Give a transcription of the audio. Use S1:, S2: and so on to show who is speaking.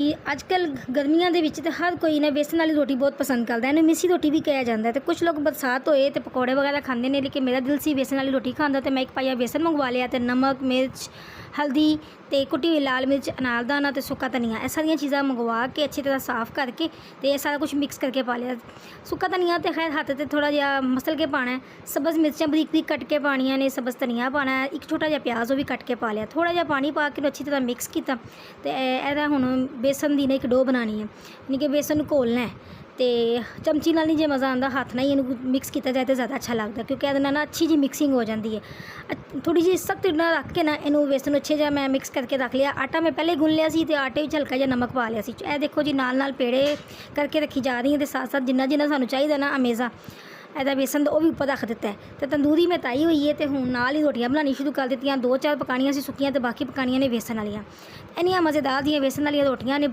S1: ਕਿ ਅੱਜ ਕੱਲ੍ਹ ਗਰਮੀਆਂ ਦੇ ਵਿੱਚ ਤਾਂ ਹਰ ਕੋਈ ਨਾ ਬੇਸਣ ਵਾਲੀ ਰੋਟੀ ਬਹੁਤ ਪਸੰਦ ਕਰਦਾ, ਇਹਨੂੰ ਮਿੱਸੀ ਰੋਟੀ ਵੀ ਕਿਹਾ ਜਾਂਦਾ ਅਤੇ ਕੁਛ ਲੋਕ ਬਰਸਾਤ ਹੋਏ ਅਤੇ ਪਕੌੜੇ ਵਗੈਰਾ ਖਾਂਦੇ ਨੇ। ਲੇਕਿਨ ਮੇਰਾ ਦਿਲ ਸੀ ਬੇਸਣ ਵਾਲੀ ਰੋਟੀ ਖਾਣ ਦਾ, ਅਤੇ ਮੈਂ ਇੱਕ ਪਾਈਆ ਬੇਸਣ ਮੰਗਵਾ ਲਿਆ ਅਤੇ ਨਮਕ, ਮਿਰਚ, ਹਲਦੀ ਅਤੇ ਕੁੱਟੀ ਹੋਈ ਲਾਲ ਮਿਰਚ, ਅਨਾਰਦਾਨਾ ਅਤੇ ਸੁੱਕਾ ਧਨੀਆ, ਇਹ ਸਾਰੀਆਂ ਚੀਜ਼ਾਂ ਮੰਗਵਾ ਕੇ ਅੱਛੀ ਤਰ੍ਹਾਂ ਸਾਫ਼ ਕਰਕੇ ਅਤੇ ਇਹ ਸਾਰਾ ਕੁਛ ਮਿਕਸ ਕਰਕੇ ਪਾ ਲਿਆ। ਸੁੱਕਾ ਧਨੀਆ ਤਾਂ ਖੈਰ ਹੱਥ 'ਤੇ ਥੋੜ੍ਹਾ ਜਿਹਾ ਮਸਲ ਕੇ ਪਾਉਣਾ, ਸਬਜ਼ ਮਿਰਚਾਂ ਬਰੀਕ ਬਰੀਕ ਕੱਟ ਕੇ ਪਾਉਣੀਆਂ ਨੇ, ਸਬਜ਼ ਧਨੀਆ ਪਾਉਣਾ, ਇੱਕ ਛੋਟਾ ਜਿਹਾ ਪਿਆਜ਼ ਉਹ ਵੀ ਕੱਟ ਕੇ ਪਾ ਲਿਆ, ਥੋੜ੍ਹਾ ਜਿਹਾ ਪਾਣੀ ਪਾ ਕੇ ਅੱਛੀ ਤਰ੍ਹਾਂ ਮਿਕਸ ਕੀਤਾ। ਅਤੇ ਇਹਦਾ ਹੁਣ ਬੇਸਣ ਦੀ ਨਾ ਇੱਕ ਡੋ ਬਣਾਉਣੀ ਹੈ, ਯਾਨੀ ਕਿ ਬੇਸਣ ਨੂੰ ਘੋਲਣਾ ਹੈ ਅਤੇ ਚਮਚੀ ਨਾਲ ਨਹੀਂ ਜੇ ਮਜ਼ਾ ਆਉਂਦਾ, ਹੱਥ ਨਾਲ ਹੀ ਇਹਨੂੰ ਮਿਕਸ ਕੀਤਾ ਜਾਏ ਤਾਂ ਜ਼ਿਆਦਾ ਅੱਛਾ ਲੱਗਦਾ, ਕਿਉਂਕਿ ਇਹਦੇ ਨਾਲ ਨਾ ਅੱਛੀ ਜਿਹੀ ਮਿਕਸਿੰਗ ਹੋ ਜਾਂਦੀ ਹੈ। ਥੋੜ੍ਹੀ ਜਿਹੀ ਸਖਤ ਨਾਲ ਰੱਖ ਕੇ ਨਾ ਇਹਨੂੰ ਬੇਸਣ ਨੂੰ ਅੱਛੇ ਜਿਹਾ ਮੈਂ ਮਿਕਸ ਕਰਕੇ ਰੱਖ ਲਿਆ। ਆਟਾ ਮੈਂ ਪਹਿਲੇ ਗੁੰਨ ਲਿਆ ਸੀ ਅਤੇ ਆਟੇ ਵਿੱਚ ਹਲਕਾ ਜਿਹਾ ਨਮਕ ਪਾ ਲਿਆ ਸੀ। ਇਹ ਦੇਖੋ ਜੀ, ਨਾਲ ਨਾਲ ਪੇੜੇ ਕਰਕੇ ਰੱਖੀ ਜਾ ਰਹੀ ਹੈ ਅਤੇ ਸਾਥ ਸਾਥ ਜਿੰਨਾ ਜਿੰਨਾ ਸਾਨੂੰ ਚਾਹੀਦਾ ਨਾ ਅਮੇਜ਼ਾ ਇਹਦਾ ਬੇਸਣ ਦਾ ਉਹ ਵੀ ਉੱਪਰ ਰੱਖ ਦਿੱਤਾ ਹੈ। ਅਤੇ ਤੰਦੂਰੀ ਮੈਂ ਤਾਈ ਹੋਈ ਹੈ ਅਤੇ ਹੁਣ ਨਾਲ ਹੀ ਰੋਟੀਆਂ ਬਣਾਉਣੀ ਸ਼ੁਰੂ ਕਰ ਦਿੱਤੀਆਂ। 2-4 ਪਕਾਉਣੀਆਂ ਸੀ ਸੁੱਕੀਆਂ ਅਤੇ ਬਾਕੀ ਪਕਾਉਣੀਆਂ ਨੇ ਬੇਸਣ ਵਾਲੀਆਂ। ਇੰਨੀਆਂ ਮਜ਼ੇਦਾਰ ਦੀਆਂ ਬੇਸਣ ਵਾਲੀਆਂ ਰੋਟੀਆਂ ਨੇ।